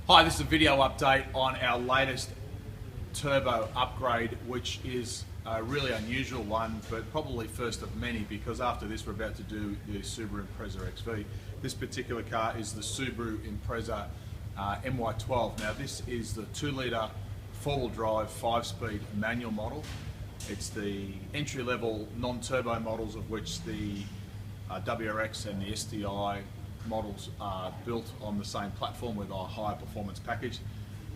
Hi, this is a video update on our latest turbo upgrade, which is a really unusual one, but probably first of many, because after this we're about to do the Subaru Impreza XV. This particular car is the Subaru Impreza MY12. Now this is the 2-litre 4-wheel drive 5-speed manual model. It's the entry-level non-turbo models, of which the WRX and the STI models are built on the same platform with a higher performance package.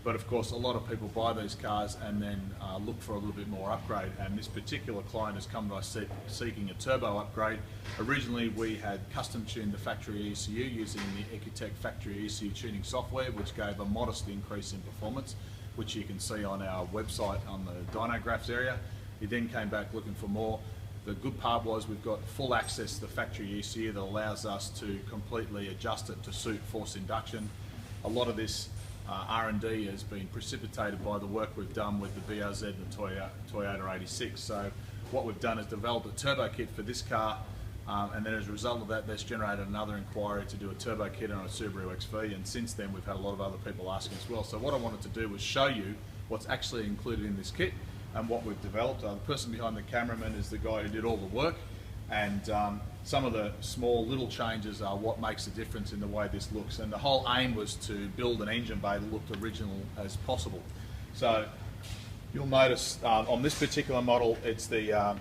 But of course a lot of people buy these cars and then look for a little bit more upgrade, and this particular client has come to us seeking a turbo upgrade. Originally we had custom tuned the factory ECU using the Ecotec factory ECU tuning software, which gave a modest increase in performance, which you can see on our website on the dynographs area. He then came back looking for more. The good part was we've got full access to the factory ECU that allows us to completely adjust it to suit forced induction. A lot of this R&D has been precipitated by the work we've done with the BRZ and the Toyota 86. So what we've done is developed a turbo kit for this car, and then as a result of that, that's generated another inquiry to do a turbo kit on a Subaru XV, and since then we've had a lot of other people asking as well. So what I wanted to do was show you what's actually included in this kit and what we've developed. The person behind the cameraman is the guy who did all the work, and some of the small little changes are what makes a difference in the way this looks, and the whole aim was to build an engine bay that looked original as possible. So you'll notice on this particular model it's the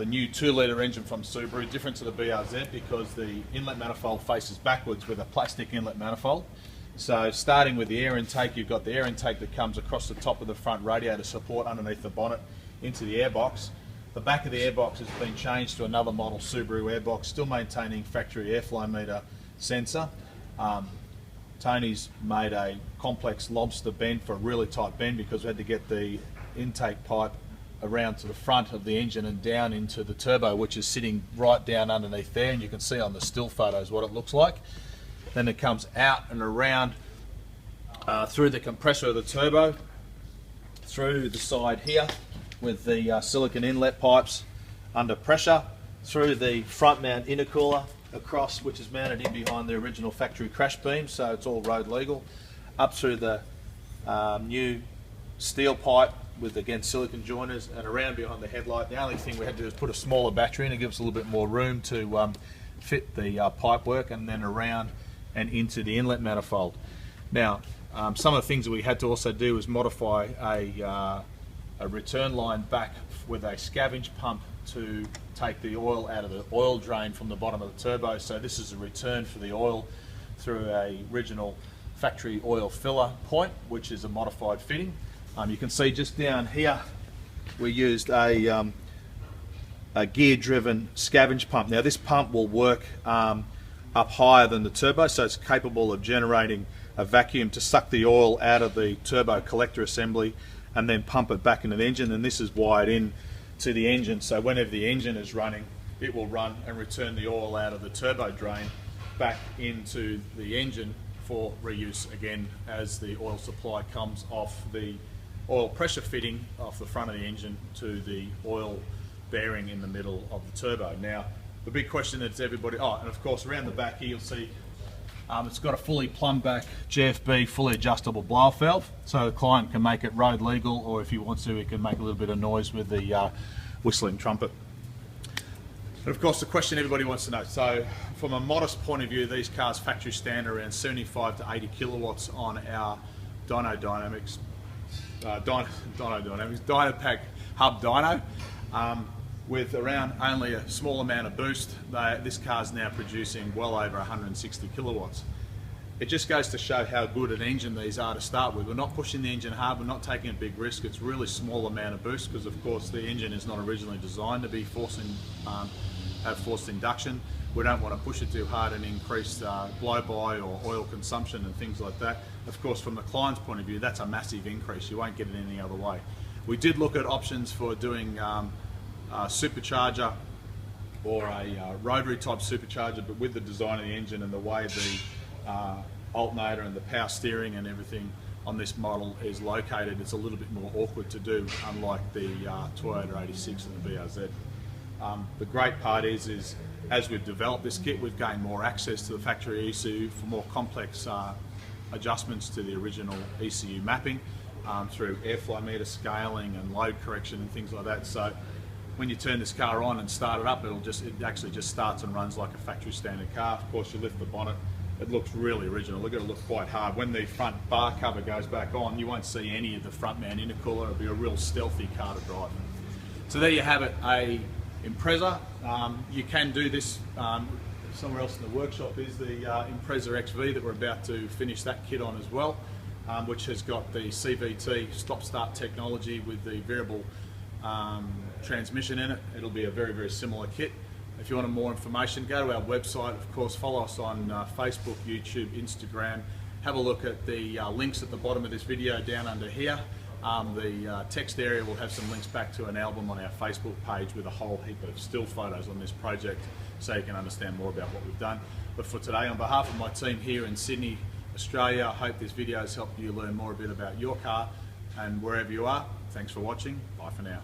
new 2-litre engine from Subaru, different to the BRZ because the inlet manifold faces backwards with a plastic inlet manifold. So starting with the air intake, you've got the air intake that comes across the top of the front radiator support underneath the bonnet into the airbox. The back of the airbox has been changed to another model Subaru airbox, still maintaining factory airflow meter sensor. Tony's made a complex lobster bend for a really tight bend because we had to get the intake pipe around to the front of the engine and down into the turbo, which is sitting right down underneath there, and you can see on the still photos what it looks like. Then it comes out and around through the compressor of the turbo, through the side here with the silicon inlet pipes under pressure, through the front mount intercooler across, which is mounted in behind the original factory crash beam, so it's all road legal, up through the new steel pipe with, again, silicon joiners, and around behind the headlight. The only thing we had to do is put a smaller battery in to give us a little bit more room to fit the pipe work, and then around and into the inlet manifold. Now, some of the things that we had to also do was modify a return line back with a scavenge pump to take the oil out of the oil drain from the bottom of the turbo. So this is a return for the oil through a original factory oil filler point, which is a modified fitting. You can see just down here we used a gear-driven scavenge pump. Now this pump will work up higher than the turbo, so it's capable of generating a vacuum to suck the oil out of the turbo collector assembly and then pump it back into the engine, and this is wired in to the engine, so whenever the engine is running it will run and return the oil out of the turbo drain back into the engine for reuse again as the oil supply comes off the oil pressure fitting off the front of the engine to the oil bearing in the middle of the turbo. Now the big question that's everybody, and of course around the back here you'll see it's got a fully plumbed back GFB fully adjustable blower valve, so the client can make it road legal, or if he wants to he can make a little bit of noise with the whistling trumpet. And of course the question everybody wants to know, so from a modest point of view, these cars factory stand around 75 to 80 kilowatts on our Dynapack Dynapack hub dyno. With around only a small amount of boost, this car is now producing well over 160 kilowatts. It just goes to show how good an engine these are to start with. We're not pushing the engine hard, we're not taking a big risk. It's really small amount of boost because of course the engine is not originally designed to be have forced induction. We don't want to push it too hard and increase blow-by or oil consumption and things like that. Of course from the client's point of view that's a massive increase, you won't get it any other way. We did look at options for doing a supercharger or a rotary type supercharger, but with the design of the engine and the way the alternator and the power steering and everything on this model is located, it's a little bit more awkward to do, unlike the Toyota 86 and the BRZ. The great part is as we've developed this kit, we've gained more access to the factory ECU for more complex adjustments to the original ECU mapping through airflow meter scaling and load correction and things like that. So when you turn this car on and start it up, it actually just starts and runs like a factory standard car. Of course, you lift the bonnet, it looks really original. Look at it, look quite hard. When the front bar cover goes back on, you won't see any of the front mount intercooler. It'll be a real stealthy car to drive. So there you have it, a Impreza. You can do this somewhere else in the workshop. Is the Impreza XV that we're about to finish that kit on as well, which has got the CVT stop-start technology with the variable transmission in it. It'll be a very, very similar kit. If you want more information, go to our website. Of course, follow us on Facebook, YouTube, Instagram. Have a look at the links at the bottom of this video down under here. The text area will have some links back to an album on our Facebook page with a whole heap of still photos on this project so you can understand more about what we've done. But for today, on behalf of my team here in Sydney, Australia, I hope this video has helped you learn more a bit about your car, and wherever you are, thanks for watching. Bye for now.